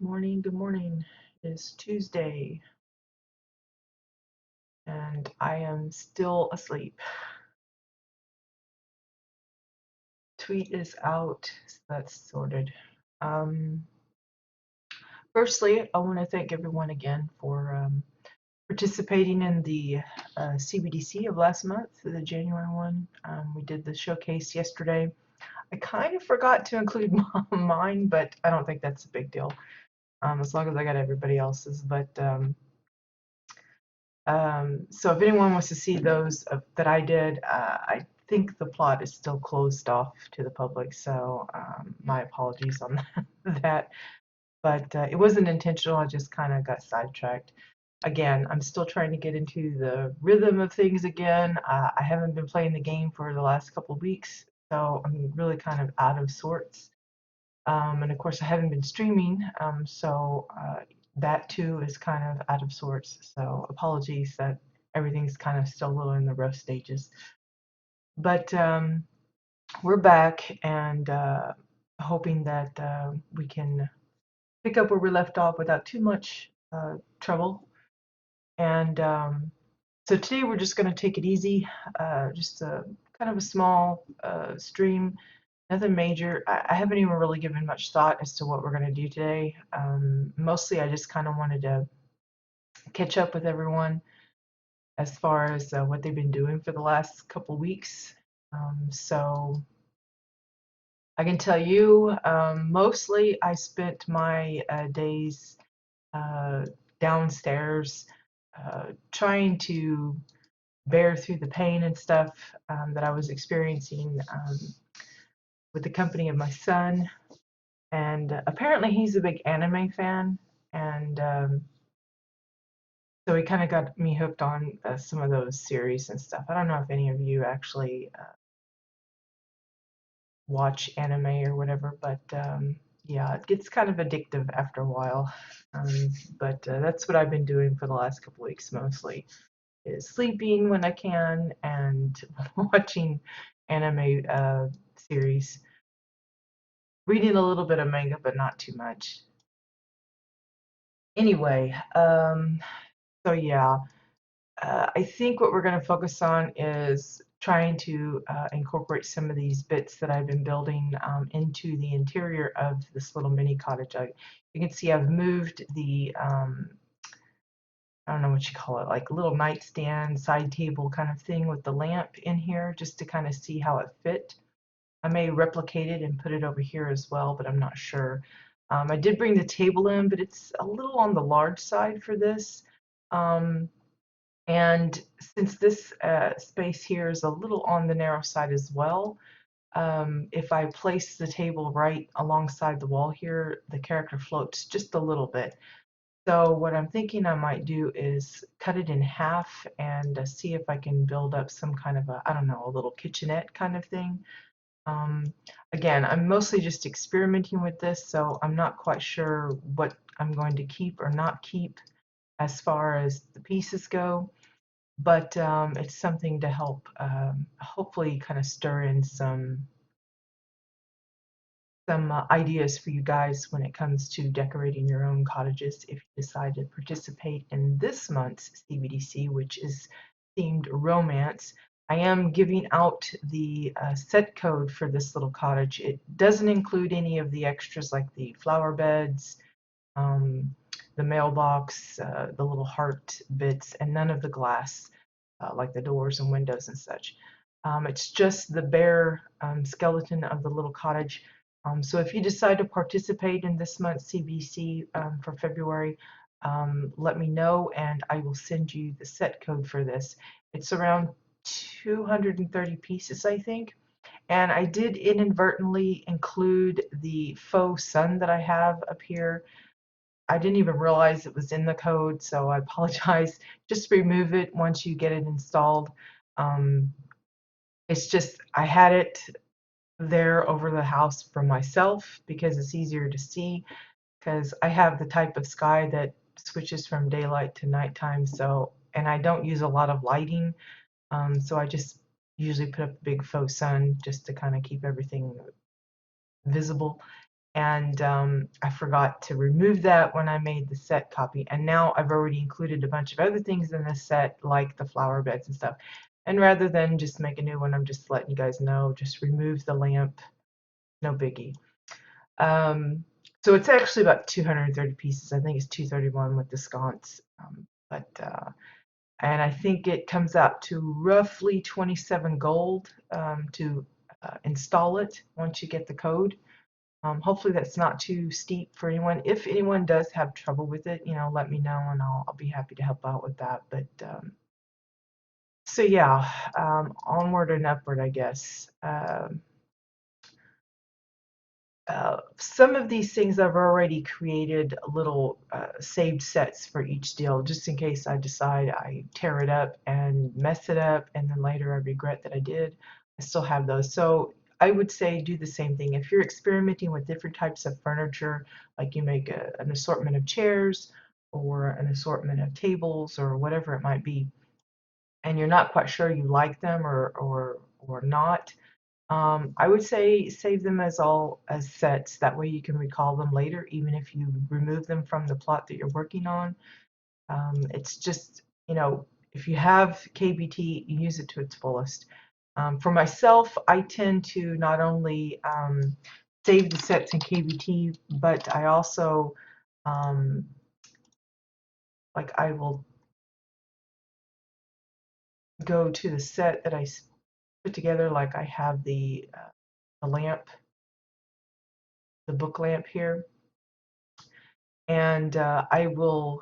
morning, good morning. It's Tuesday and I am still asleep. Tweet is out, so that's sorted. Um, Firstly, I want to thank everyone again for participating in the CBDC of last month, the January one. We did the showcase yesterday. I kind of forgot to include mine, but I don't think that's a big deal, as long as I got everybody else's. So if anyone wants to see those that I did, I think the plot is still closed off to the public, so my apologies on that. But it wasn't intentional, I just kind of got sidetracked. Again, I'm still trying to get into the rhythm of things again. I haven't been playing the game for the last couple of weeks, so I'm really kind of out of sorts. And of course, I haven't been streaming, so that too is kind of out of sorts. So apologies that everything's kind of still a little in the rough stages. But we're back and hoping that we can pick up where we left off without too much trouble. And so today we're just going to take it easy, just a kind of a small stream. Nothing major. I haven't even really given much thought as to what we're going to do today. Mostly I just kind of wanted to catch up with everyone as far as what they've been doing for the last couple weeks. So I can tell you, mostly I spent my days uh, downstairs trying to bear through the pain and stuff that I was experiencing with the company of my son. And apparently he's a big anime fan, and so he kind of got me hooked on some of those series and stuff. I don't know if any of you actually watch anime or whatever, but yeah, it gets kind of addictive after a while. But that's what I've been doing for the last couple weeks mostly, is sleeping when I can and watching anime series, reading a little bit of manga, but not too much. Anyway, so yeah, I think what we're going to focus on is trying to incorporate some of these bits that I've been building into the interior of this little mini cottage. You can see I've moved the, I don't know what you call it, like a little nightstand, side table kind of thing with the lamp in here just to kind of see how it fit. I may replicate it and put it over here as well, but I'm not sure. I did bring the table in, but it's a little on the large side for this. Um, and since this space here is a little on the narrow side as well, if I place the table right alongside the wall here, the character floats just a little bit. So what I'm thinking I might do is cut it in half and see if I can build up some kind of a, I don't know, a little kitchenette kind of thing. Um, Again, I'm mostly just experimenting with this, so I'm not quite sure what I'm going to keep or not keep as far as the pieces go, but it's something to help hopefully kind of stir in some ideas for you guys when it comes to decorating your own cottages if you decide to participate in this month's CBDC, which is themed romance. I am giving out the set code for this little cottage. It doesn't include any of the extras like the flower beds, um, the mailbox, the little heart bits, and none of the glass like the doors and windows and such. It's just the bare skeleton of the little cottage. So if you decide to participate in this month's CBC for February, let me know and I will send you the set code for this. It's around 230 pieces, I think. And I did inadvertently include the faux sun that I have up here. I didn't even realize it was in the code, so I apologize. Just remove it once you get it installed. Um, it's just, I had it there over the house for myself because it's easier to see, because I have the type of sky that switches from daylight to nighttime, so, and I don't use a lot of lighting, so I just usually put up a big faux sun just to kind of keep everything visible. And I forgot to remove that when I made the set copy. And now I've already included a bunch of other things in the set, like the flower beds and stuff. And rather than just make a new one, I'm just letting you guys know, just remove the lamp, no biggie. So it's actually about 230 pieces. I think it's 231 with the sconce. And I think it comes out to roughly 27 gold to install it once you get the code. Hopefully that's not too steep for anyone. If anyone does have trouble with it, let me know and I'll be happy to help out with that. But so yeah, onward and upward, I guess. Some of these things I've already created little saved sets for each deal, just in case I decide I tear it up and mess it up, and then later I regret that I did. I still have those. So I would say do the same thing. If you're experimenting with different types of furniture, like you make an assortment of chairs or an assortment of tables or whatever it might be, and you're not quite sure you like them or not, I would say save them as all as sets. That way you can recall them later, even if you remove them from the plot that you're working on. It's just, if you have KBT, you use it to its fullest. For myself, I tend to not only save the sets in KBT, but I also, like I will go to the set that I put together, like I have the lamp, the book lamp here, and I will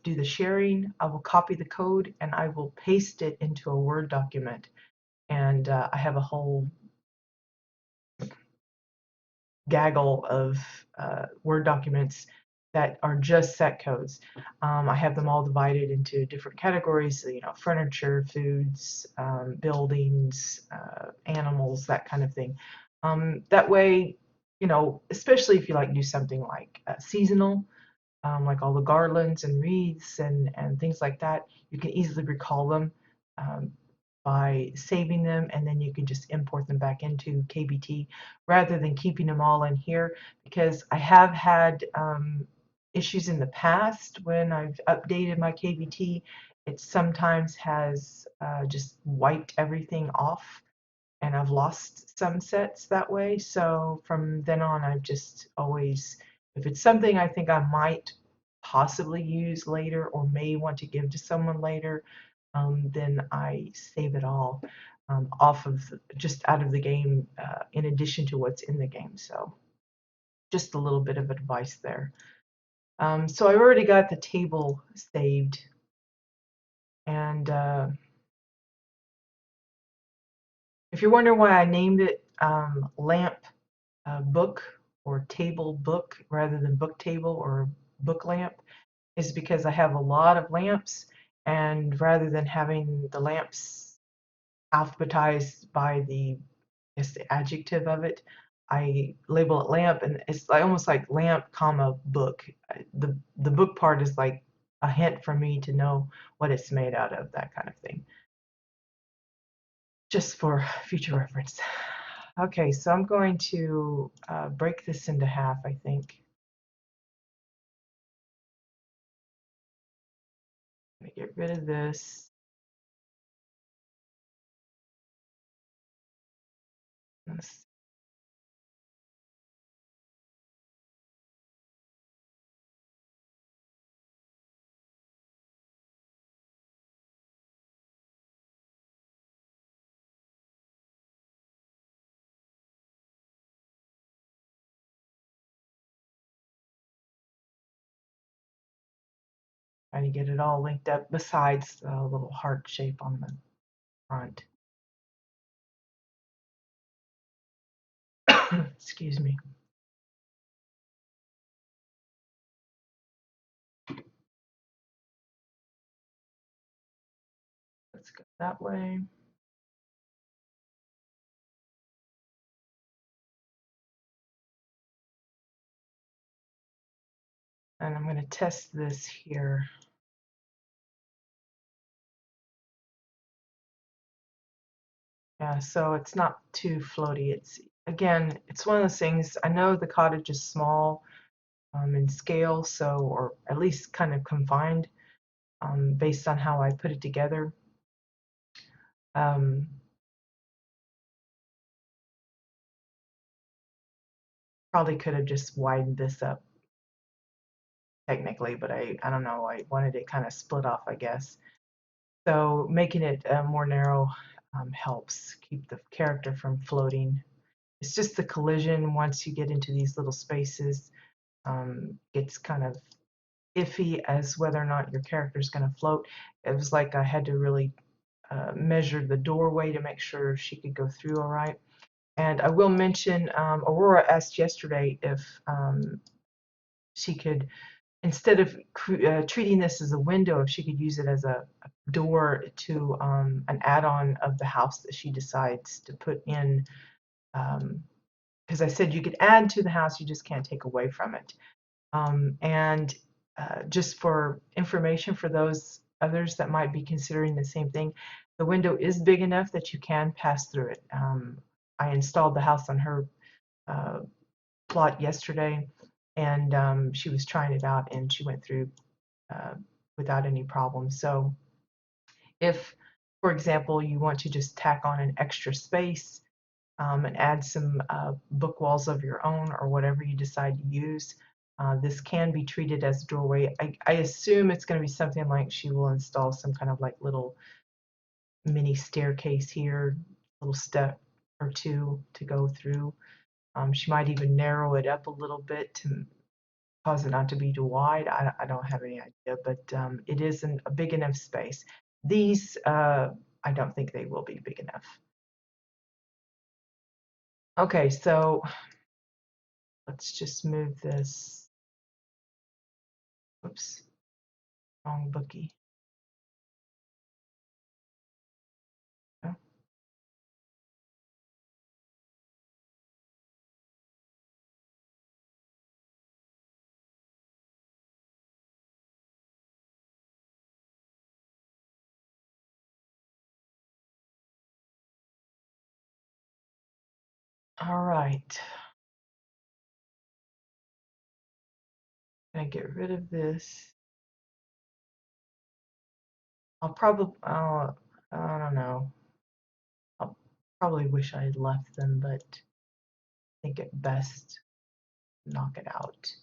do the sharing. I will copy the code and I will paste it into a Word document. And I have a whole gaggle of Word documents that are just set codes. I have them all divided into different categories, furniture, foods, buildings, animals, that kind of thing. That way, especially if you like do something like seasonal, like all the garlands and wreaths and things like that, you can easily recall them um, by saving them, and then you can just import them back into KBT rather than keeping them all in here, because I have had issues in the past when I've updated my KBT. It sometimes has just wiped everything off, and I've lost some sets that way. So from then on, I've just always, if it's something I think I might possibly use later or may want to give to someone later, then I save it all off of just out of the game in addition to what's in the game. So just a little bit of advice there. So I already got the table saved, and if you're wondering why I named it lamp book or table book rather than book table or book lamp, is because I have a lot of lamps, and rather than having the lamps alphabetized by the adjective of it, I label it lamp, and it's like, almost like lamp comma book. The book part is like a hint for me to know what it's made out of, that kind of thing, just for future reference. Okay, so I'm going to break this into half, I think. Let me get rid of this. Trying to get it all linked up besides the little heart shape on the front. Excuse me. Let's go that way. And I'm going to test this here. Yeah, so it's not too floaty. It's again, it's one of those things. I know the cottage is small in scale, so, or at least kind of confined based on how I put it together. Um, Probably could have just widened this up technically, but I don't know. I wanted it kind of split off, I guess. So making it more narrow helps keep the character from floating. It's just the collision once you get into these little spaces. It's kind of iffy as whether or not your character is going to float. It was like I had to really measure the doorway to make sure she could go through all right. And I will mention, Aurora asked yesterday if she could, instead of treating this as a window, if she could use it as a door to an add-on of the house that she decides to put in. Because I said you could add to the house, you just can't take away from it. And just for information for those others that might be considering the same thing, the window is big enough that you can pass through it. I installed the house on her uh, plot yesterday, and she was trying it out, and she went through uh, without any problem. So if, for example, you want to just tack on an extra space and add some book walls of your own or whatever you decide to use, this can be treated as a doorway. I assume it's going to be something like she will install some kind of like little mini staircase here, little step or two to go through. She might even narrow it up a little bit to cause it not to be too wide. I don't have any idea, but it isn't a big enough space. These, I don't think they will be big enough. Okay, so let's just move this. Oops, wrong bookie. Oh, all right, gonna get rid of this. I don't know. I'll probably wish I had left them, but I think it best knock it out.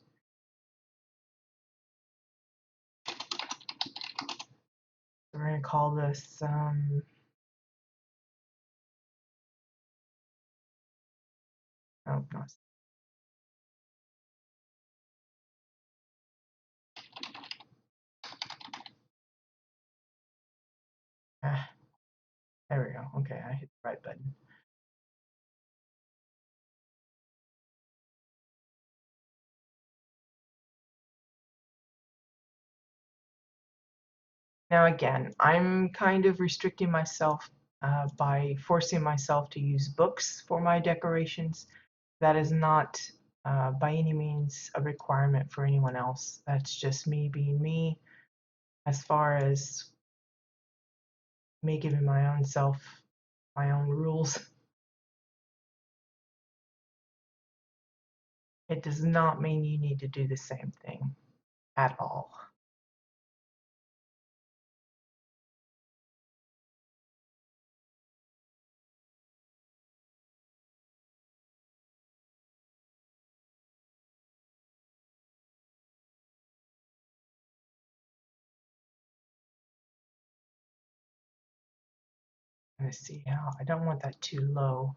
So we're gonna call this, oh, no, ah, there we go. Okay, I hit the right button. Now again, I'm kind of restricting myself by forcing myself to use books for my decorations. That is not by any means a requirement for anyone else. That's just me being me. As far as me giving my own self my own rules, it does not mean you need to do the same thing at all. Let's see how, I don't want that too low.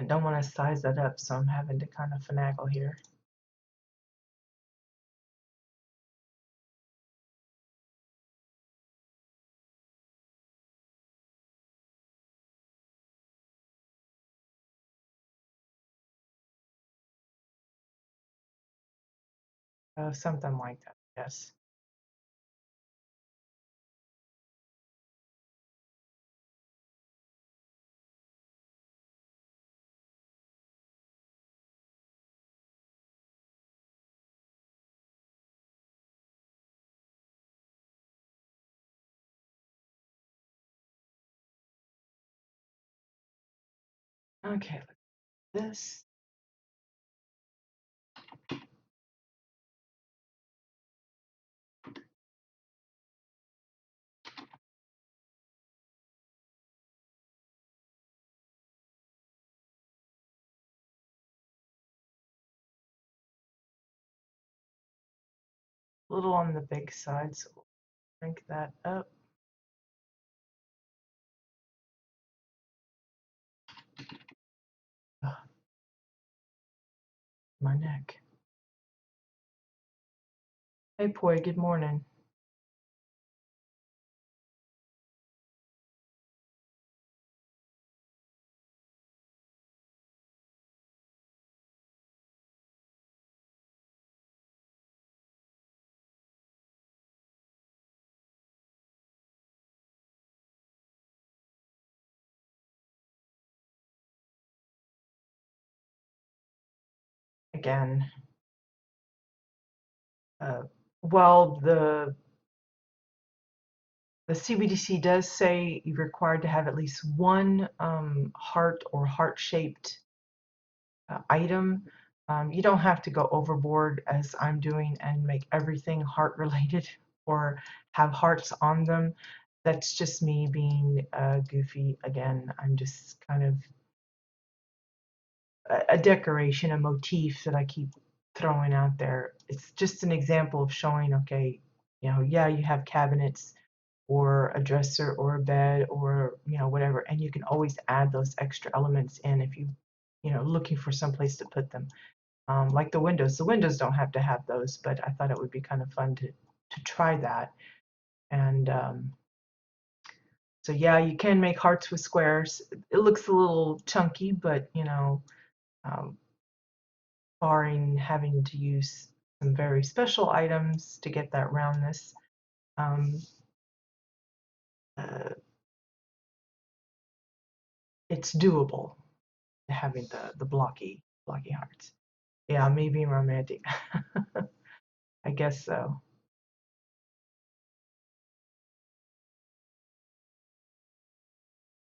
I don't want to size that up, so I'm having to kind of finagle here. Something like that, yes. Okay, look at this. A little on the big side, so we'll crank that up. Ugh, my neck. Hey, Poi, good morning. Again. Uh, well, the CBDC does say you're required to have at least one heart or heart-shaped item. You don't have to go overboard as I'm doing and make everything heart-related or have hearts on them. That's just me being goofy again. I'm just kind of a decoration, a motif that I keep throwing out there. It's just an example of showing, okay, yeah, you have cabinets or a dresser or a bed or, whatever, and you can always add those extra elements in if looking for some place to put them. Like the windows. The windows don't have to have those, but I thought it would be kind of fun to try that. And so yeah, you can make hearts with squares. It looks a little chunky, but um, barring having to use some very special items to get that roundness. Um, uh, it's doable having the blocky hearts. Yeah, me being romantic. I guess so.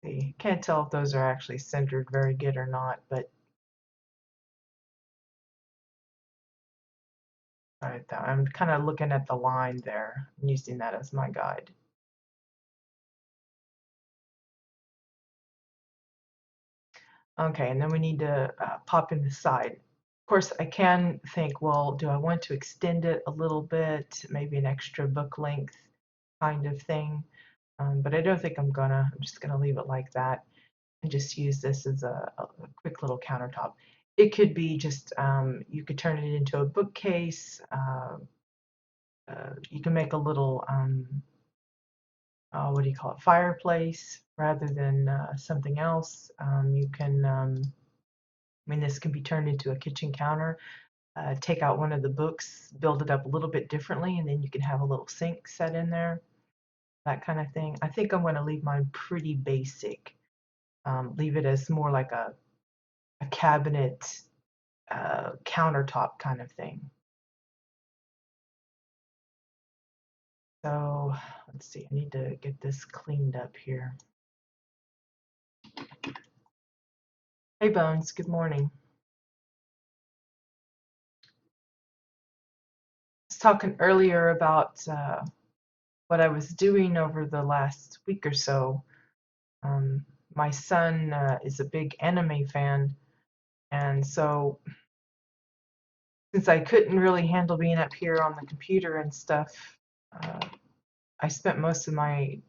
See, can't tell if those are actually centered very good or not, but right, I'm kind of looking at the line there, and using that as my guide. Okay, and then we need to pop in the side. Of course, I can think, well, do I want to extend it a little bit, maybe an extra book length kind of thing? But I don't think I'm gonna. I'm just gonna leave it like that and just use this as a quick little countertop. It could be just, you could turn it into a bookcase. You can make a little, what do you call it, fireplace rather than something else. You can, I mean, this can be turned into a kitchen counter. Take out one of the books, build it up a little bit differently, and then you can have a little sink set in there, that kind of thing. I think I'm going to leave mine pretty basic. Leave it as more like a cabinet countertop kind of thing. So let's see, I need to get this cleaned up here. Hey Bones, good morning. I was talking earlier about what I was doing over the last week or so. Um, my son is a big anime fan, and so since I couldn't really handle being up here on the computer and stuff, uh, I spent most of my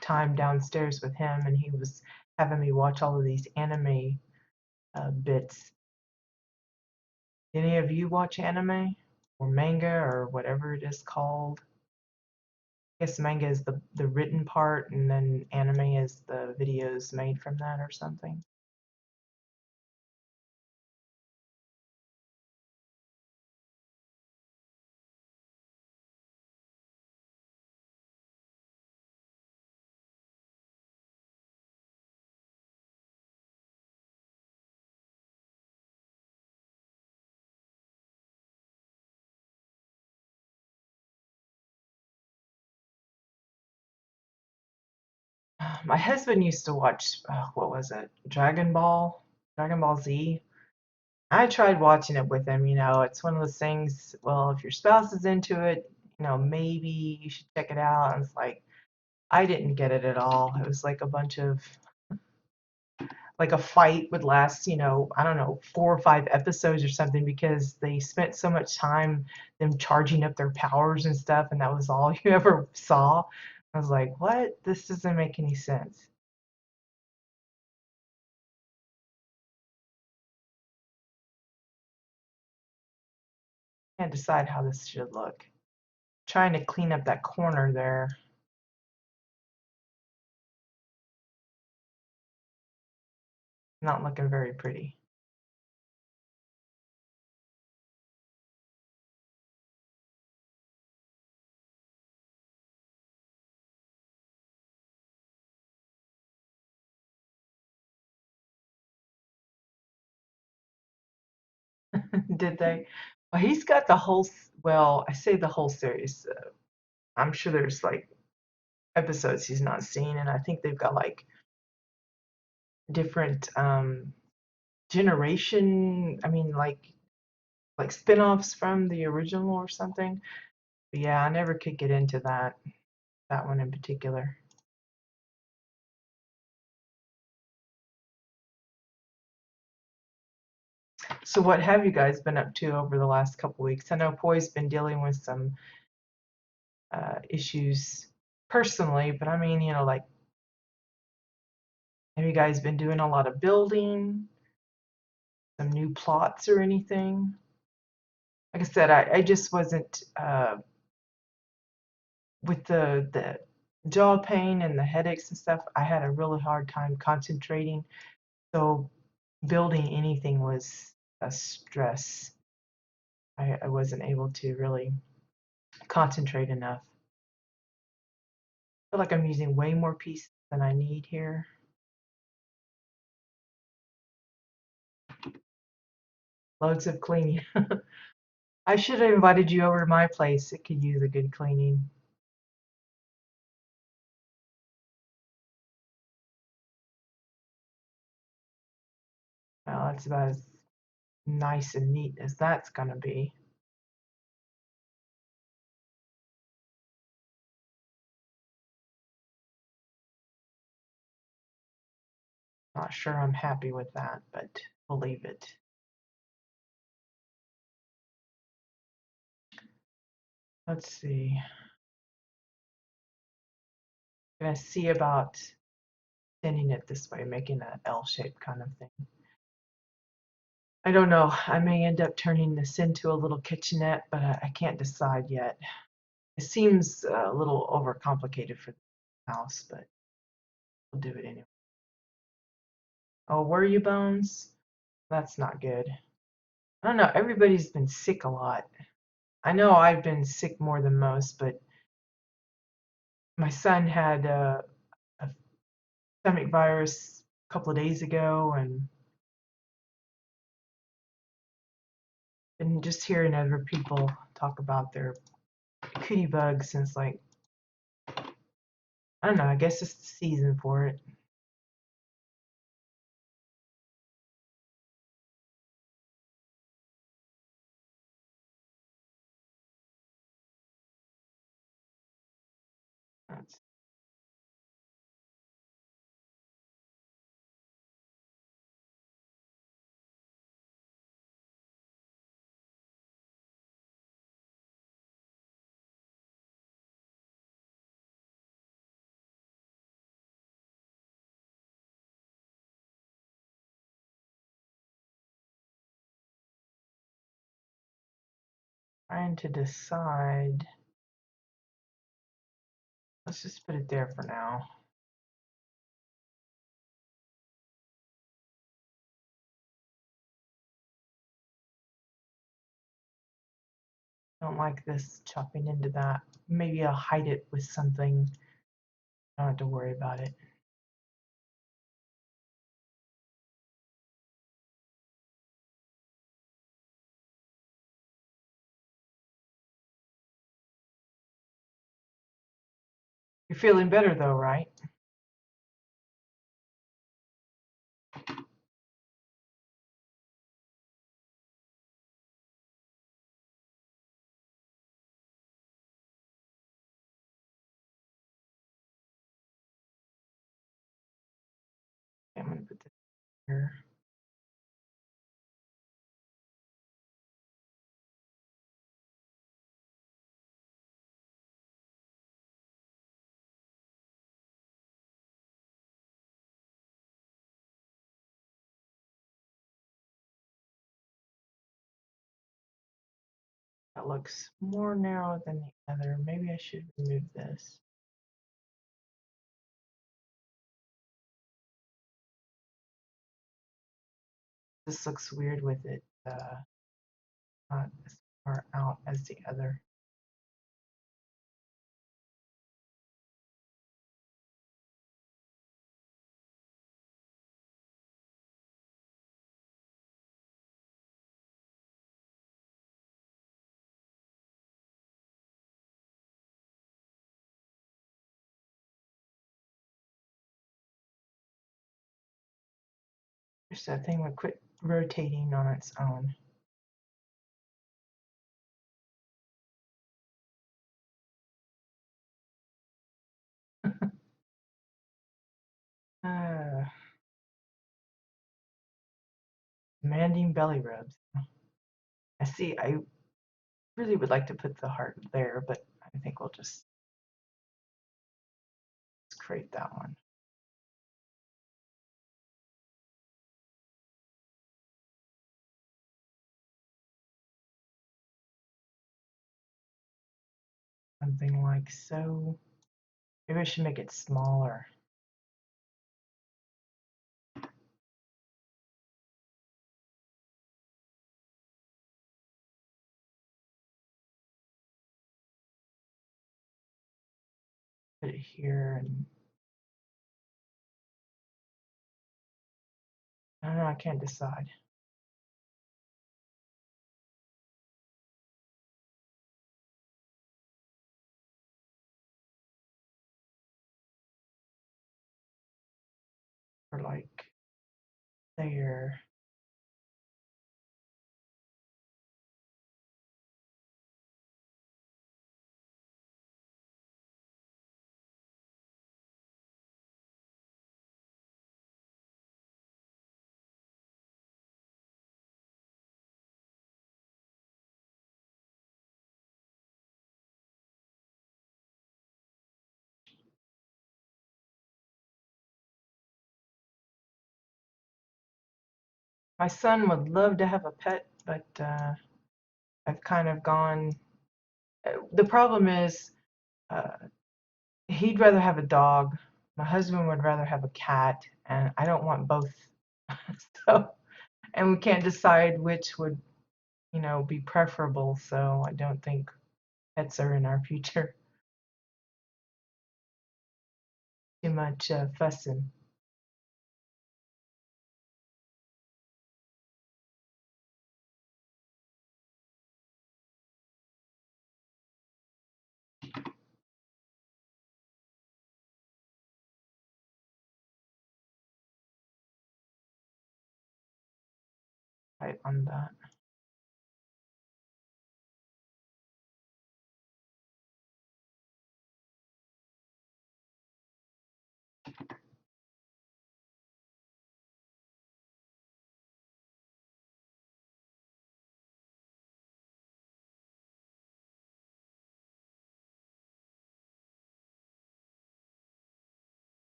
time downstairs with him, and he was having me watch all of these anime bits. Any of you watch anime or manga or whatever it is called? I guess manga is the written part, and then anime is the videos made from that or something. My husband used to watch, what was it, Dragon Ball? Dragon Ball Z. I tried watching it with him, it's one of those things, well, if your spouse is into it, maybe you should check it out. And it's like, I didn't get it at all. It was like a bunch of, like a fight would last, I don't know, 4 or 5 episodes or something because they spent so much time them charging up their powers and stuff, and that was all you ever saw. I was like, what? This doesn't make any sense. Can't decide how this should look. Trying to clean up that corner there. Not looking very pretty. Did they? Well, he's got the whole, well, I say the whole series. I'm sure there's like episodes he's not seen, and I think they've got like different generation, I mean, like spin-offs from the original or something. But yeah, I never could get into that one in particular. So what have you guys been up to over the last couple weeks? I know Poy's been dealing with some issues personally, but I mean, like, have you guys been doing a lot of building, some new plots or anything? Like I said, I just wasn't with the jaw pain and the headaches and stuff. I had a really hard time concentrating, so building anything was a stress. I wasn't able to really concentrate enough. I feel like I'm using way more pieces than I need here. Loads of cleaning. I should have invited you over to my place. It could use a good cleaning. Well, that's about as nice and neat as that's gonna be. Not sure I'm happy with that, but we'll leave it. Let's see. Gonna see about thinning it this way, making an L shape kind of thing. I don't know. I may end up turning this into a little kitchenette, but I can't decide yet. It seems a little overcomplicated for the house, but we'll do it anyway. Oh, were you, Bones? That's not good. I don't know. Everybody's been sick a lot. I know I've been sick more than most, but my son had a stomach virus a couple of days ago, and just hearing other people talk about their cootie bugs, and it's like, I don't know. I guess it's the season for it. That's trying to decide. Let's just put it there for now. Don't like this chopping into that. Maybe I'll hide it with something. I don't have to worry about it. You're feeling better though, right? here. That looks more narrow than the other. Maybe I should remove this. This looks weird with it not as far out as the other. Just that thing would quit rotating on its own. uh, Demanding belly rubs. I see. I really would like to put the heart there, but I think we'll just create that one. Something like so. Maybe I should make it smaller. Put it here, and I don't know. I can't decide. Or like there. My son would love to have a pet, but I've kind of gone. The problem is, uh, he'd rather have a dog. My husband would rather have a cat, and I don't want both. So, and we can't decide which would, be preferable. So I don't think pets are in our future. Too much fussing. Right on that.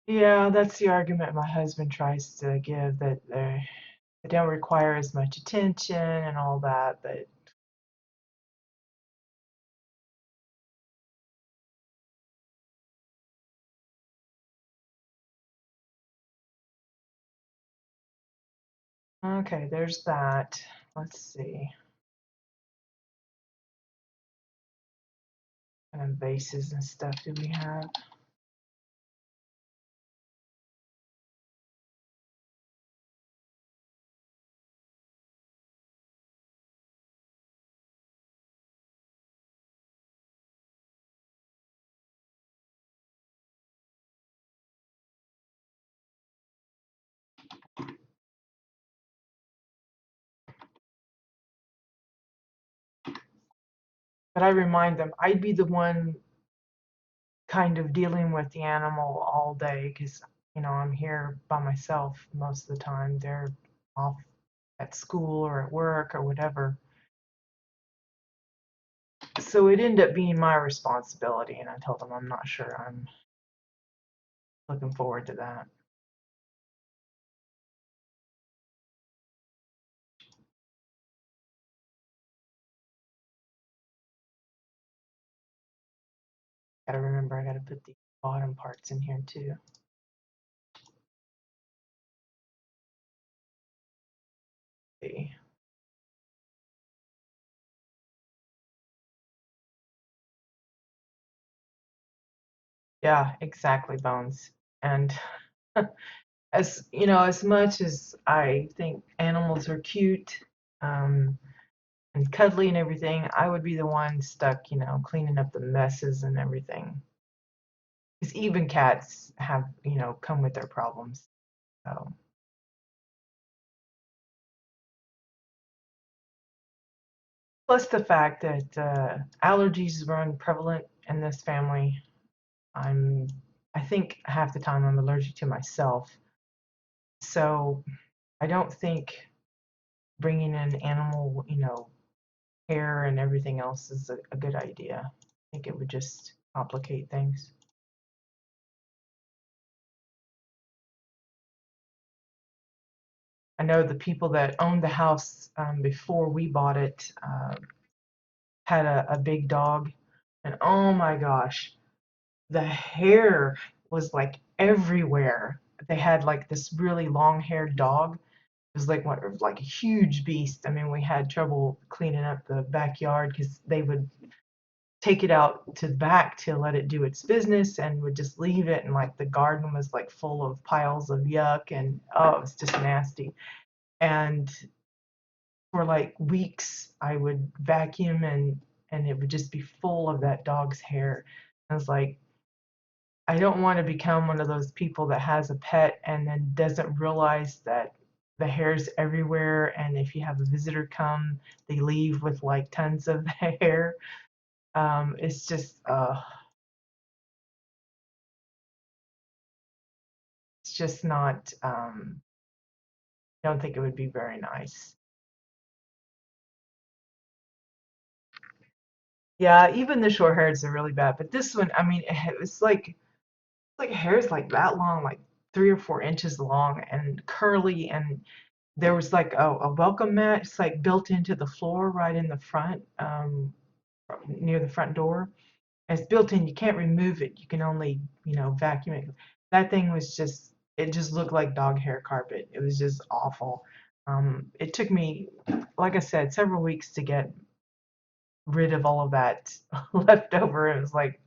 Yeah, that's the argument my husband tries to give, that they don't require as much attention and all that, but okay, there's that. Let's see. What kind of vases and stuff do we have? But I remind them, I'd be the one kind of dealing with the animal all day because, I'm here by myself most of the time. They're off at school or at work or whatever. So it ended up being my responsibility, and I told them I'm not sure I'm looking forward to that. Gotta remember, I gotta put the bottom parts in here too. See. Yeah, exactly, Bones. And as much as I think animals are cute, um, and cuddly and everything, I would be the one stuck, cleaning up the messes and everything. Because even cats have, come with their problems. So, plus the fact that allergies run prevalent in this family. I'm, I think half the time I'm allergic to myself. So I don't think bringing in animal, hair and everything else is a good idea. I think it would just complicate things. I know the people that owned the house before we bought it had a big dog, and oh my gosh, the hair was like everywhere. They had like this really long-haired dog. It was like like a huge beast. I mean, we had trouble cleaning up the backyard because they would take it out to the back to let it do its business and would just leave it, and like the garden was like full of piles of yuck, and oh, it was just nasty. And for like weeks I would vacuum, and it would just be full of that dog's hair. I was like, I don't want to become one of those people that has a pet and then doesn't realize that the hair's everywhere, and if you have a visitor come, they leave with like tons of hair. It's just not. I don't think it would be very nice. Yeah, even the short hairs are really bad, but this one, I mean, it's like hair's like that long, like 3 or 4 inches long and curly, and there was like a welcome mat. It's like built into the floor right in the front, near the front door. And it's built in. You can't remove it. You can only, vacuum it. That thing was just, it just looked like dog hair carpet. It was just awful. It took me, like I said, several weeks to get rid of all of that leftover. It was like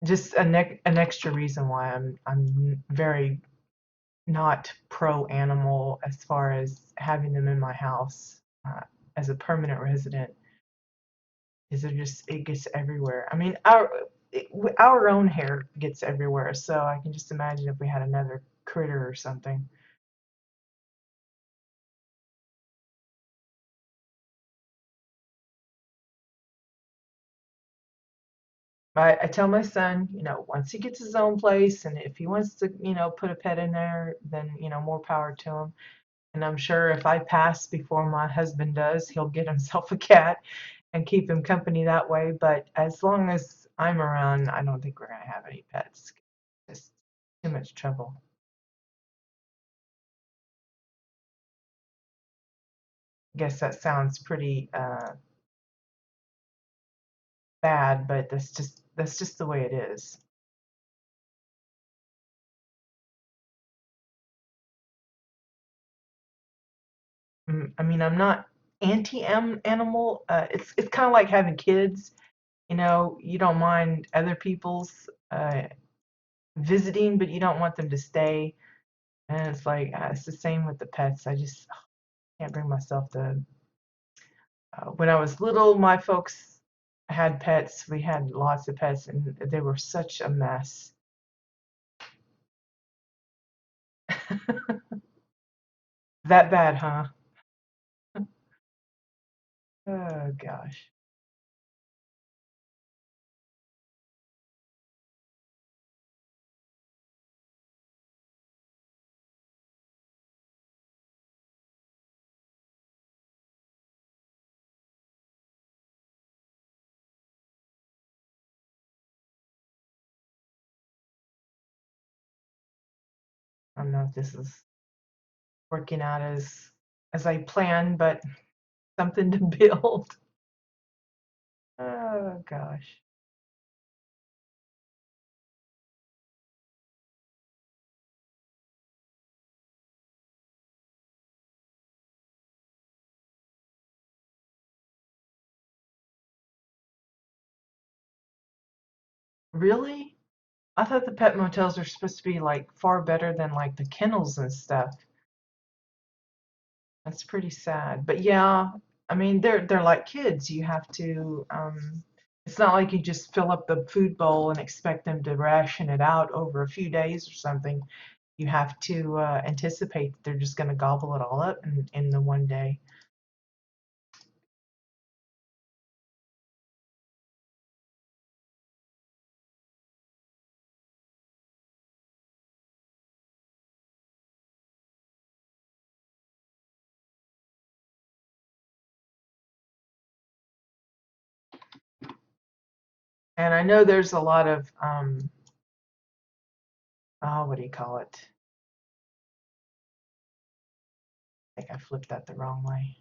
just an extra reason why I'm very not pro animal as far as having them in my house as a permanent resident, is it gets everywhere. I mean, our own hair gets everywhere, so I can just imagine if we had another critter or something. I tell my son, once he gets his own place, and if he wants to, put a pet in there, then, more power to him. And I'm sure if I pass before my husband does, he'll get himself a cat and keep him company that way. But as long as I'm around, I don't think we're going to have any pets. Just too much trouble. I guess that sounds pretty bad, but that's just the way it is. I mean, I'm not anti-animal. It's kind of like having kids. You don't mind other people's visiting, but you don't want them to stay. And it's like it's the same with the pets. I just can't bring myself to. When I was little, my folks had pets. We had lots of pets, and they were such a mess. That bad, huh? Oh gosh. don't know if this is working out as I planned, but something to build. Oh gosh. Really? I thought the pet motels are supposed to be like far better than like the kennels and stuff. That's pretty sad. But yeah, I mean they're like kids. You have to it's not like you just fill up the food bowl and expect them to ration it out over a few days or something. You have to anticipate that they're just going to gobble it all up in the one day. And I know there's a lot of oh, what do you call it? I think I flipped that the wrong way.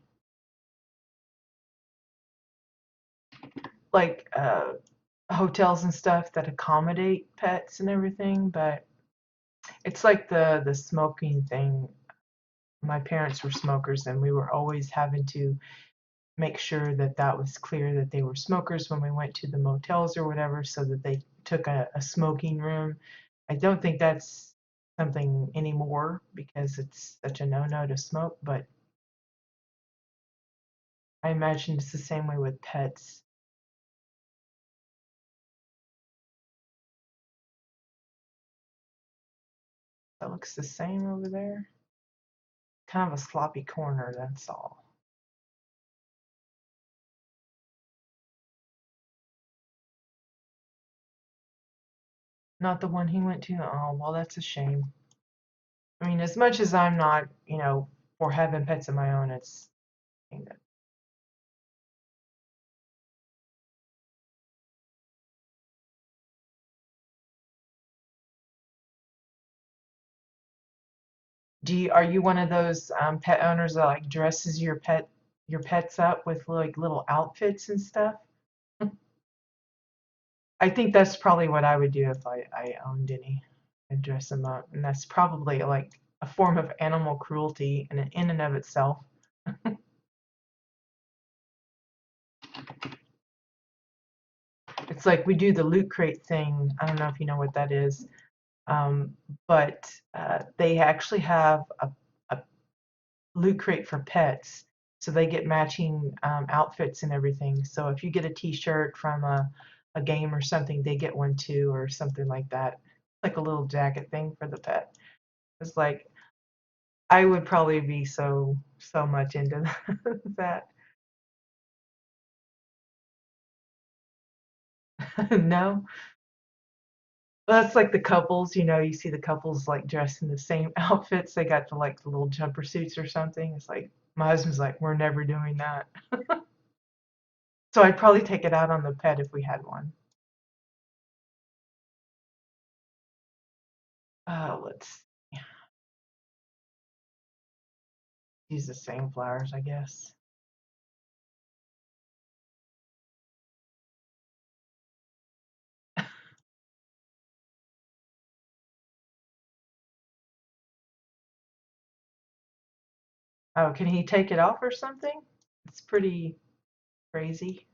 Like hotels and stuff that accommodate pets and everything, but it's like the smoking thing. My parents were smokers, and we were always having to make sure that that was clear that they were smokers when we went to the motels or whatever, so that they took a smoking room. I don't think that's something anymore because it's such a no-no to smoke, but I imagine it's the same way with pets. That looks the same over there. Kind of a sloppy corner, that's all. Not the one he went to? Oh, well, that's a shame. I mean, as much as I'm not, for having pets of my own, it's. Are you one of those pet owners that like dresses your pets up with like little outfits and stuff? I think that's probably what I would do if I owned any. I'd dress them up, and that's probably like a form of animal cruelty in and of itself. It's like we do the loot crate thing. I don't know if you know what that is, but they actually have a loot crate for pets, so they get matching outfits and everything. So if you get a T-shirt from a game or something, they get one too, or something like that, like a little jacket thing for the pet. It's like I would probably be so much into that. No, well, that's like the couples. You see the couples like dressed in the same outfits. They got the little jumper suits or something. It's like my husband's like, we're never doing that. So I'd probably take it out on the pet if we had one. Let's use the same flowers, I guess. Oh, can he take it off or something? It's pretty crazy.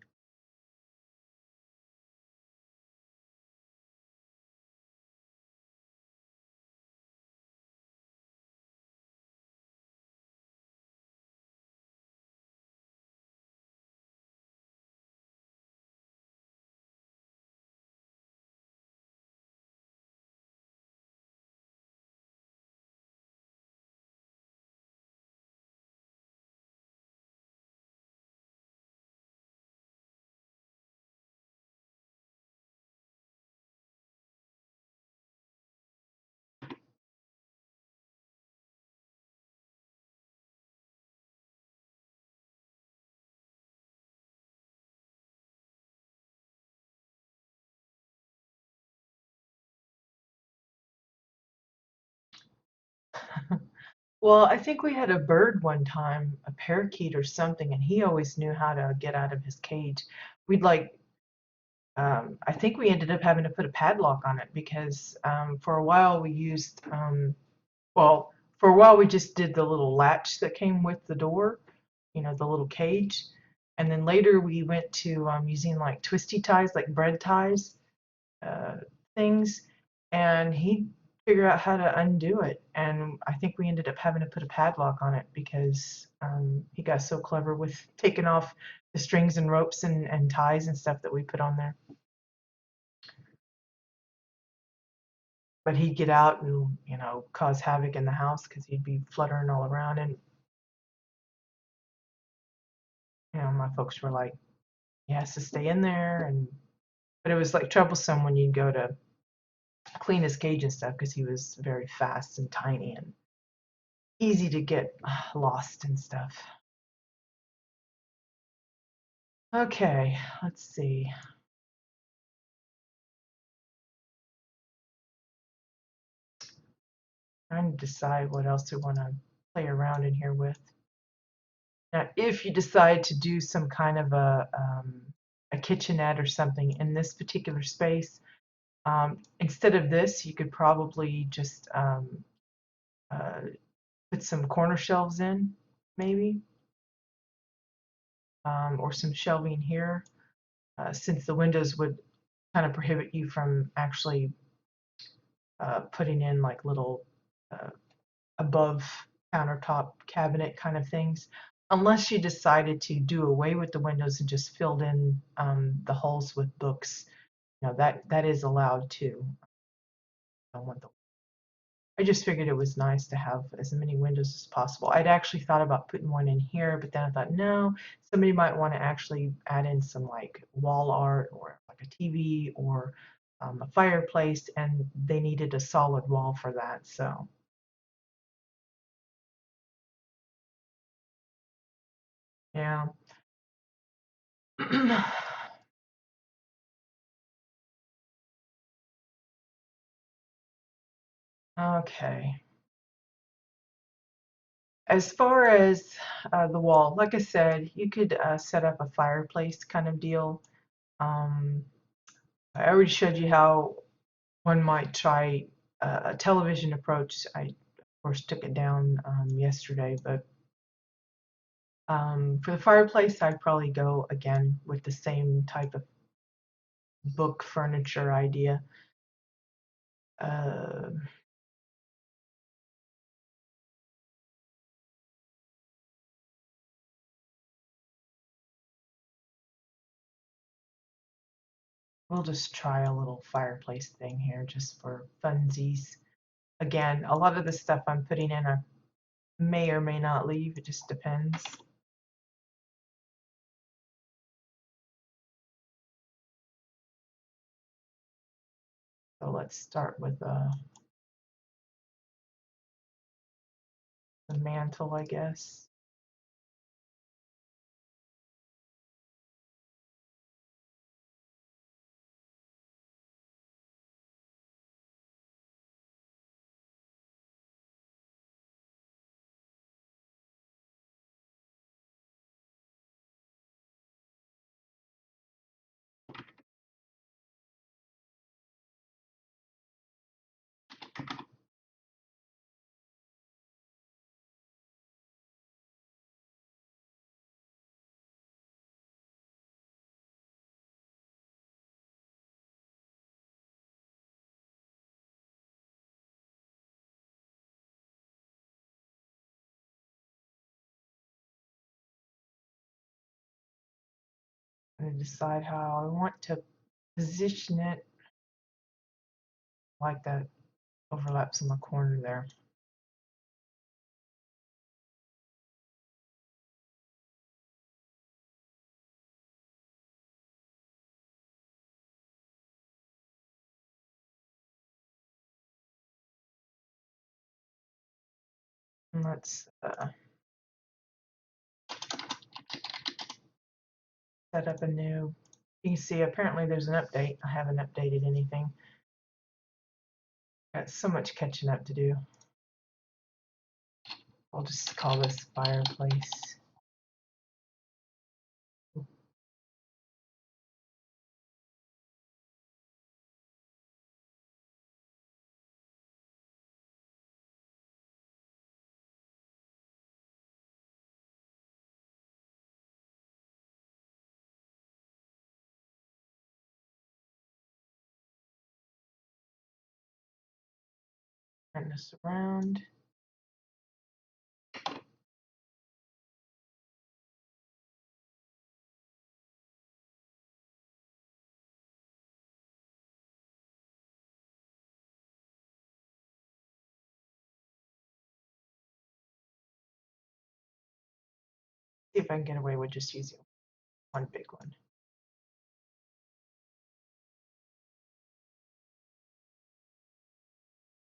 Well, I think we had a bird one time, a parakeet or something, and he always knew how to get out of his cage. We'd like, I think we ended up having to put a padlock on it because for a while we used, well, for a while we just did the little latch that came with the door, the little cage. And then later we went to using like twisty ties, like bread ties, uh, things, and he figured out how to undo it. And I think we ended up having to put a padlock on it because he got so clever with taking off the strings and ropes and ties and stuff that we put on there. But he'd get out and cause havoc in the house because he'd be fluttering all around. And my folks were like, he has to stay in there. And but it was like troublesome when you'd go to clean his cage and stuff because he was very fast and tiny and easy to get lost and stuff. Okay, let's see. Trying to decide what else we want to play around in here with. Now, if you decide to do some kind of a kitchenette or something in this particular space, instead of this, you could probably just uh, put some corner shelves in, maybe, or some shelving here, since the windows would kind of prohibit you from actually putting in like little uh, above countertop cabinet kind of things, unless you decided to do away with the windows and just filled in the holes with books. That is allowed too. I just figured it was nice to have as many windows as possible. I'd actually thought about putting one in here, but then I thought, no, somebody might want to actually add in some like wall art or like a TV or a fireplace, and they needed a solid wall for that. So, yeah. Okay. As far as the wall, like I said, you could set up a fireplace kind of deal. Um, I already showed you how one might try a television approach. I, of course, took it down yesterday, but for the fireplace, I'd probably go again with the same type of book furniture idea. Uh, we'll just try a little fireplace thing here just for funsies. Again, a lot of the stuff I'm putting in, I may or may not leave. It just depends. So let's start with the mantle, I guess. I'm going to decide how I want to position it like that overlaps in the corner there. And let's set up a new. You can see apparently there's an update. I haven't updated anything. Got so much catching up to do. I'll just call this fireplace. Turn this around. See if I can get away with just using one big one.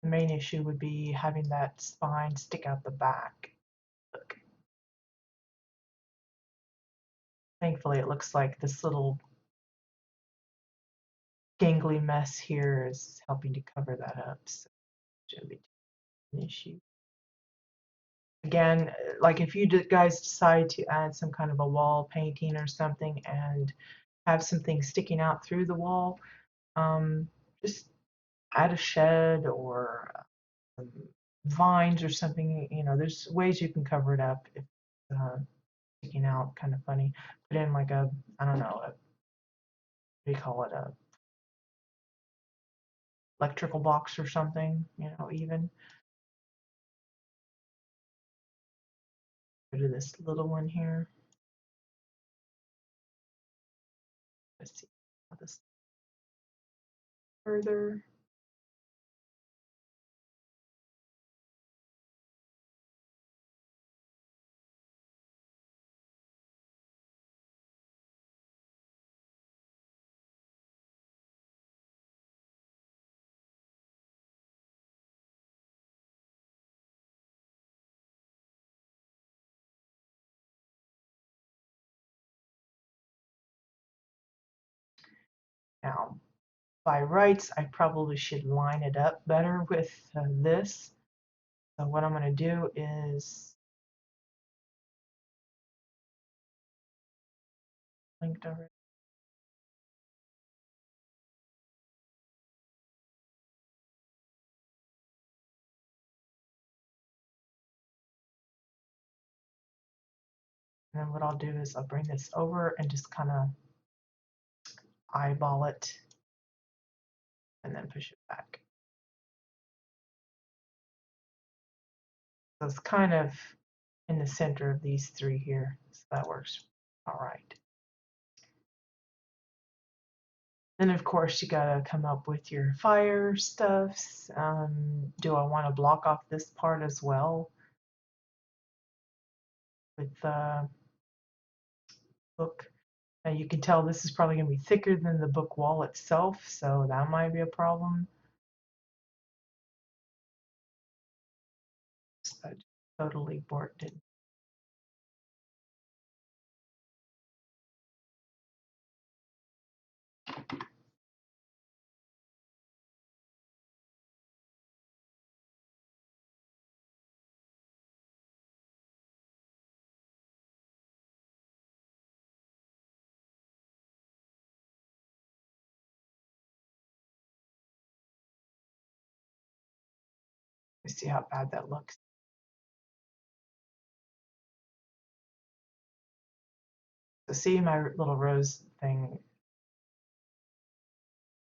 The main issue would be having that spine stick out the back. Look. Thankfully, it looks like this little gangly mess here is helping to cover that up. So it shouldn't be an issue. Again, like if you guys decide to add some kind of a wall painting or something and have something sticking out through the wall, just add a shed or vines or something. You know, there's ways you can cover it up if sticking out kind of funny. Put in like a, I don't know, what do you call it, a electrical box or something, you know, even. Go to this little one here. Let's see how this further. Now, by rights, I probably should line it up better with this. So what I'm going to do is linked over. And then what I'll do is I'll bring this over and just kind of eyeball it and then push it back. So it's kind of in the center of these three here. So that works all right. Then of course you gotta come up with your fire stuffs. Do I want to block off this part as well with the book? Now you can tell this is probably gonna be thicker than the book wall itself, so that might be a problem. So I totally borked it. Let's see how bad that looks. So see my little rose thing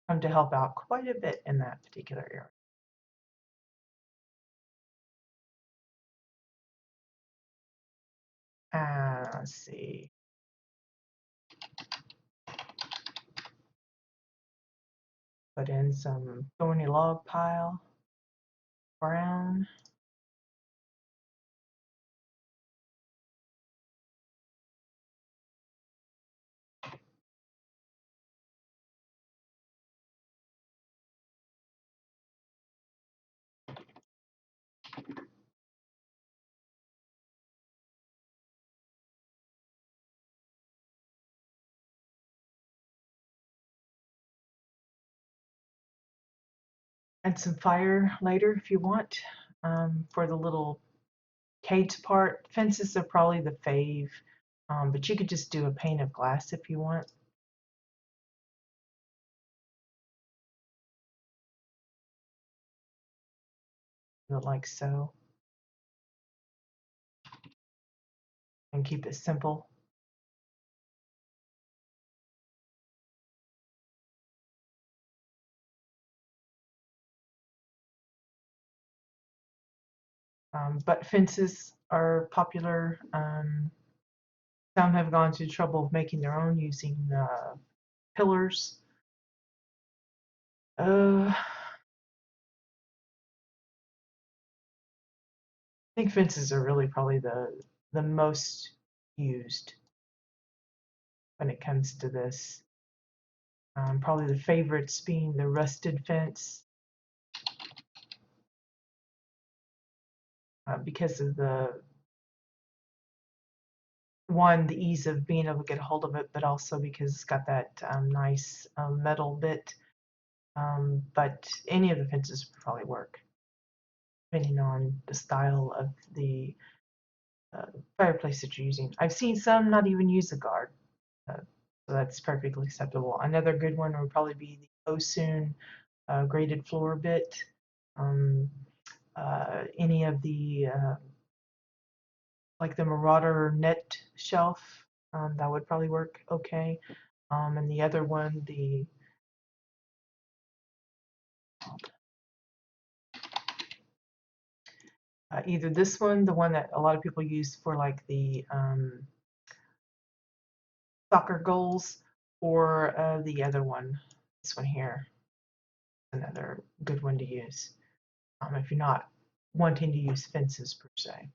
come to help out quite a bit in that particular area. Let's see. Put in some thorny log pile, brown. Add some fire later if you want for the little cage part. Fences are probably the fave, but you could just do a pane of glass if you want. Like so, and keep it simple. But fences are popular. Some have gone to the trouble of making their own using pillars. I think fences are really probably the most used when it comes to this. Probably the favorites being the rusted fence because of the ease of being able to get a hold of it, but also because it's got that nice metal bit. But any of the fences would probably work, depending on the style of the fireplace that you're using. I've seen some not even use a guard, so that's perfectly acceptable. Another good one would probably be the Osun graded floor bit. Um, any of the like the Marauder net shelf, that would probably work okay. And the other one, the either this one, the one that a lot of people use for like the soccer goals, or the other one, this one here, another good one to use if you're not wanting to use fences per se.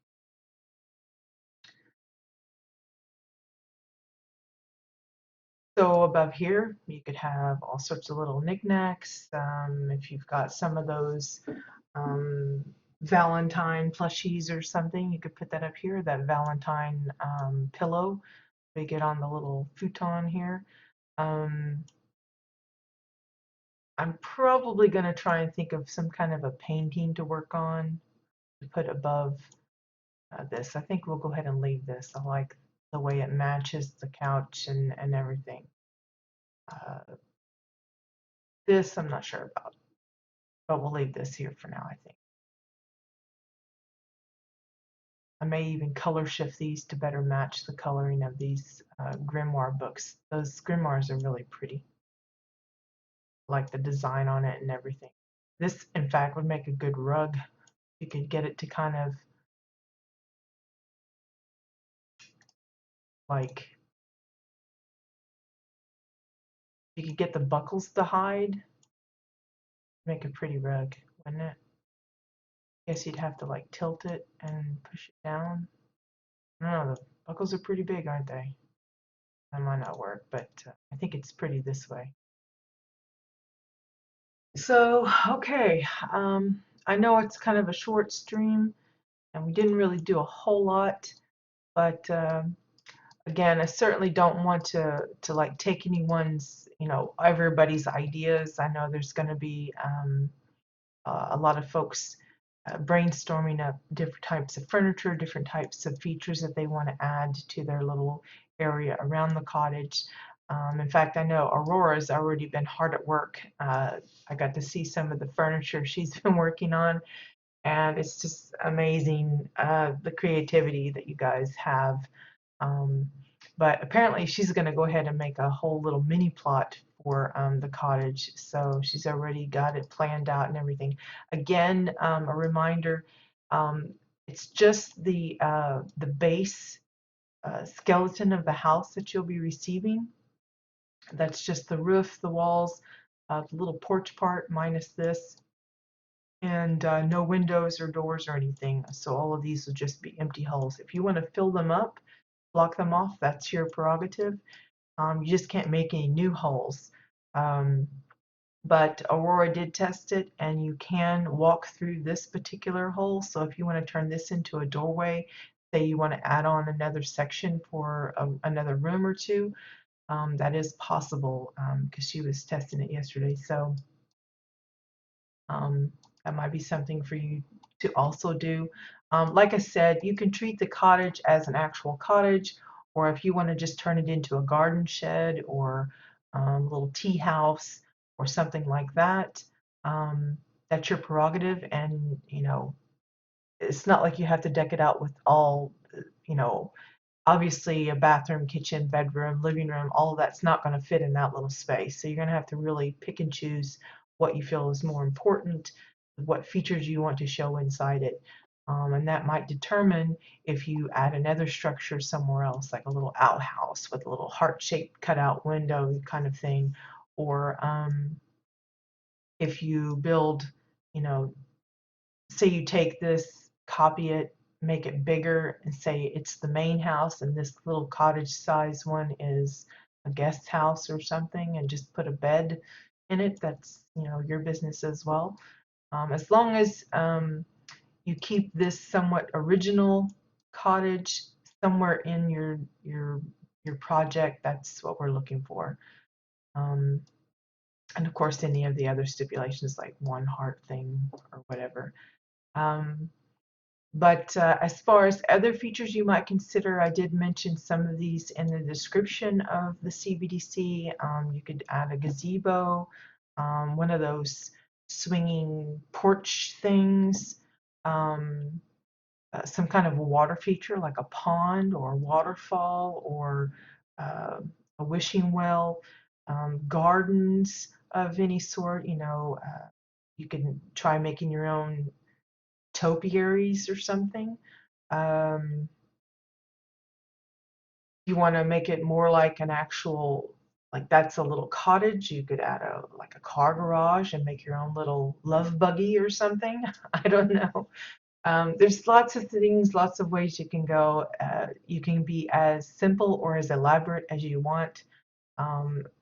So above here, you could have all sorts of little knickknacks. If you've got some of those um, Valentine plushies or something, you could put that up here, that Valentine pillow they get on the little futon here. I'm probably going to try and think of some kind of a painting to work on to put above this. I think we'll go ahead and leave this. I like the way it matches the couch and everything. This I'm not sure about, but we'll leave this here for now, I think. I may even color shift these to better match the coloring of these grimoire books. Those grimoires are really pretty, like the design on it and everything. This, in fact, would make a good rug. You could get it to kind of like, you could get the buckles to hide, make a pretty rug, wouldn't it? Guess you'd have to like tilt it and push it down. I don't know, the buckles are pretty big, aren't they? That might not work, but I think it's pretty this way. So, okay, I know it's kind of a short stream and we didn't really do a whole lot, but again, I certainly don't want to like take anyone's, everybody's ideas. I know there's going to be a lot of folks brainstorming up different types of furniture, different types of features that they want to add to their little area around the cottage. In fact, I know Aurora's already been hard at work. I got to see some of the furniture she's been working on, and it's just amazing the creativity that you guys have. Um, but apparently she's going to go ahead and make a whole little mini plot for the cottage. So she's already got it planned out and everything. Again, a reminder, it's just the base skeleton of the house that you'll be receiving. That's just the roof, the walls, the little porch part minus this, and no windows or doors or anything. So all of these will just be empty hulls. If you want to fill them up, block them off, that's your prerogative. You just can't make any new holes. But Aurora did test it, and you can walk through this particular hole. So if you want to turn this into a doorway, say you want to add on another section for another room or two, that is possible because she was testing it yesterday. So that might be something for you to also do. Like I said, you can treat the cottage as an actual cottage, or if you want to just turn it into a garden shed or a little tea house or something like that, um, that's your prerogative. And, it's not like you have to deck it out with all, you know, obviously a bathroom, kitchen, bedroom, living room, all of that's not going to fit in that little space. So you're going to have to really pick and choose what you feel is more important, what features you want to show inside it. And that might determine if you add another structure somewhere else, like a little outhouse with a little heart-shaped cutout window kind of thing, or if you build, you know, say you take this, copy it, make it bigger, and say it's the main house, and this little cottage size one is a guest house or something, and just put a bed in it. That's your business as well. As long as you keep this somewhat original cottage somewhere in your project, that's what we're looking for. Um, and of course, any of the other stipulations like one heart thing or whatever. Um, But as far as other features you might consider, I did mention some of these in the description of the CBDC. You could add a gazebo, one of those swinging porch things, um, some kind of a water feature like a pond or a waterfall or uh, a wishing well, gardens of any sort. You can try making your own topiaries or something. Um, you want to make it more like an actual, like that's a little cottage. You could add a car garage and make your own little love buggy or something. I don't know. There's lots of things, lots of ways you can go. You can be as simple or as elaborate as you want.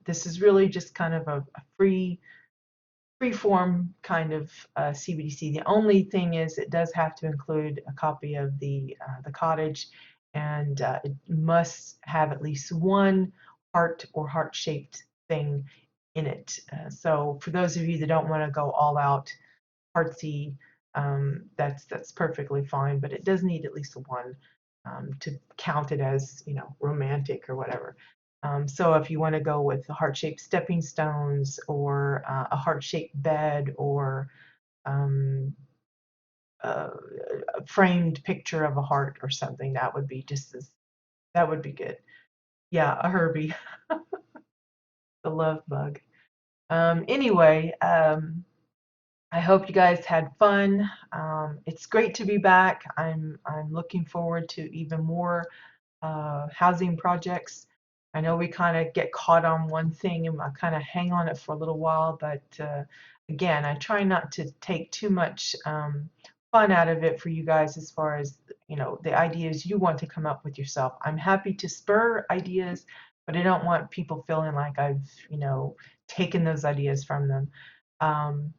This is really just kind of a free-form kind of CBDC. The only thing is it does have to include a copy of the cottage, and it must have at least one heart or heart-shaped thing in it. So for those of you that don't want to go all out artsy, that's perfectly fine, but it does need at least one to count it as, romantic or whatever. So if you want to go with the heart-shaped stepping stones or a heart-shaped bed or um, a framed picture of a heart or something, that would be good. Yeah, a Herbie, the love bug. Anyway, I hope you guys had fun. It's great to be back. I'm looking forward to even more housing projects. I know we kind of get caught on one thing and I kind of hang on it for a little while, but again, I try not to take too much fun out of it for you guys as far as the ideas you want to come up with yourself. I'm happy to spur ideas, but I don't want people feeling like I've taken those ideas from them. Um,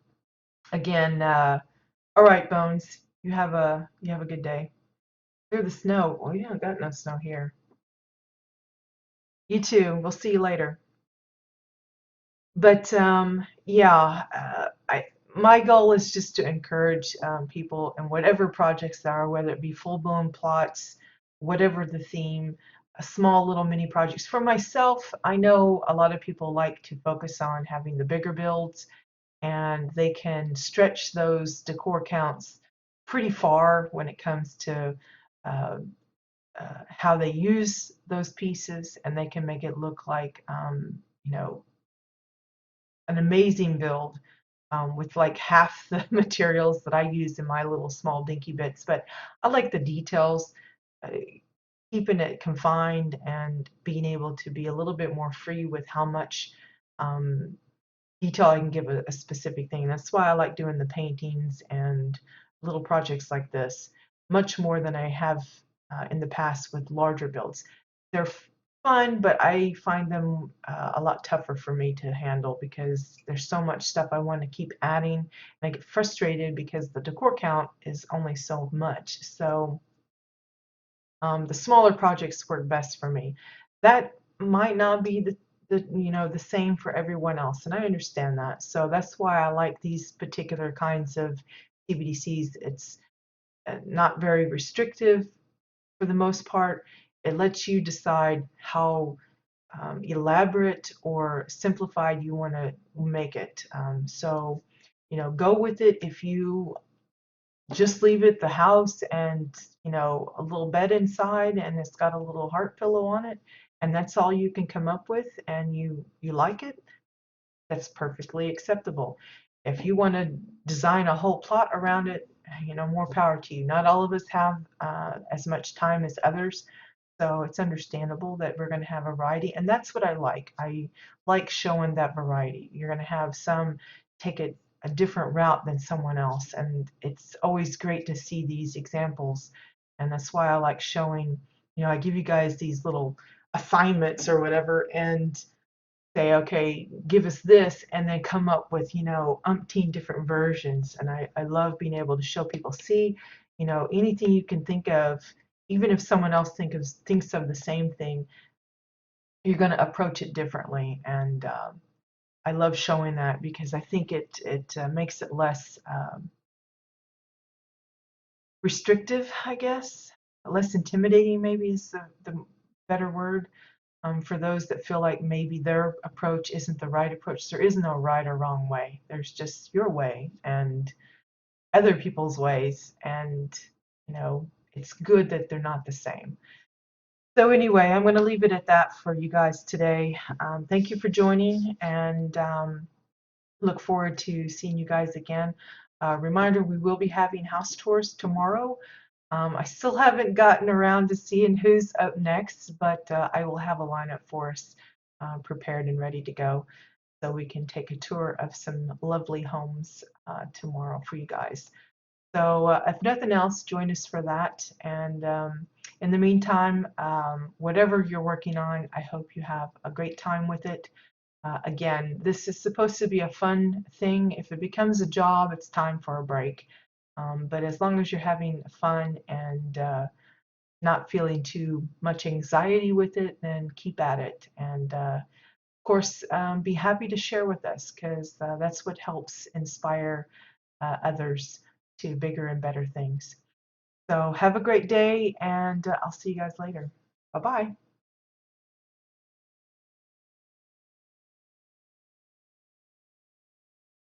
Again, all right, Bones. You have a good day. Clear the snow. Oh, yeah, got no snow here. You too. We'll see you later. But yeah, I my goal is just to encourage people in whatever projects there are, whether it be full-blown plots, whatever the theme, small little mini projects. For myself, I know a lot of people like to focus on having the bigger builds, and they can stretch those decor counts pretty far when it comes to uh, how they use those pieces, and they can make it look like an amazing build with like half the materials that I use in my little small dinky bits. But I like the details, uh, keeping it confined and being able to be a little bit more free with how much um, detail I can give a specific thing. That's why I like doing the paintings and little projects like this much more than I have in the past with larger builds. They're fun, but I find them a lot tougher for me to handle because there's so much stuff I want to keep adding, and I get frustrated because the decor count is only so much. So the smaller projects work best for me. That might not be the same for everyone else, and I understand that. So that's why I like these particular kinds of CBDCs. not very restrictive for the most part. It lets you decide how elaborate or simplified you want to make it. So, go with it. If you just leave it the house and, a little bed inside and it's got a little heart pillow on it, and that's all you can come up with, and you like it, that's perfectly acceptable. If you want to design a whole plot around it, more power to you. Not all of us have as much time as others, so it's understandable that we're going to have a variety, and that's what I like. I like showing that variety. You're going to have some take it a different route than someone else, and it's always great to see these examples, and that's why I like showing, I give you guys these little assignments or whatever, and say, okay, give us this, and then come up with, umpteen different versions. And I love being able to show people, see, anything you can think of, even if someone else thinks of the same thing, you're going to approach it differently. And I love showing that because I think it makes it less restrictive, I guess, less intimidating, maybe is the better word. For those that feel like maybe their approach isn't the right approach. There is no right or wrong way. There's just your way and other people's ways, and it's good that they're not the same. So anyway, I'm going to leave it at that for you guys today. Thank you for joining, and look forward to seeing you guys again. Reminder, we will be having house tours tomorrow. I still haven't gotten around to seeing who's up next, but I will have a lineup for us prepared and ready to go, so we can take a tour of some lovely homes tomorrow for you guys. So if nothing else, join us for that. And in the meantime, whatever you're working on, I hope you have a great time with it. Again, this is supposed to be a fun thing. If it becomes a job, it's time for a break. But as long as you're having fun and not feeling too much anxiety with it, then keep at it. And of course, be happy to share with us, because that's what helps inspire others to bigger and better things. So have a great day, and I'll see you guys later. Bye-bye.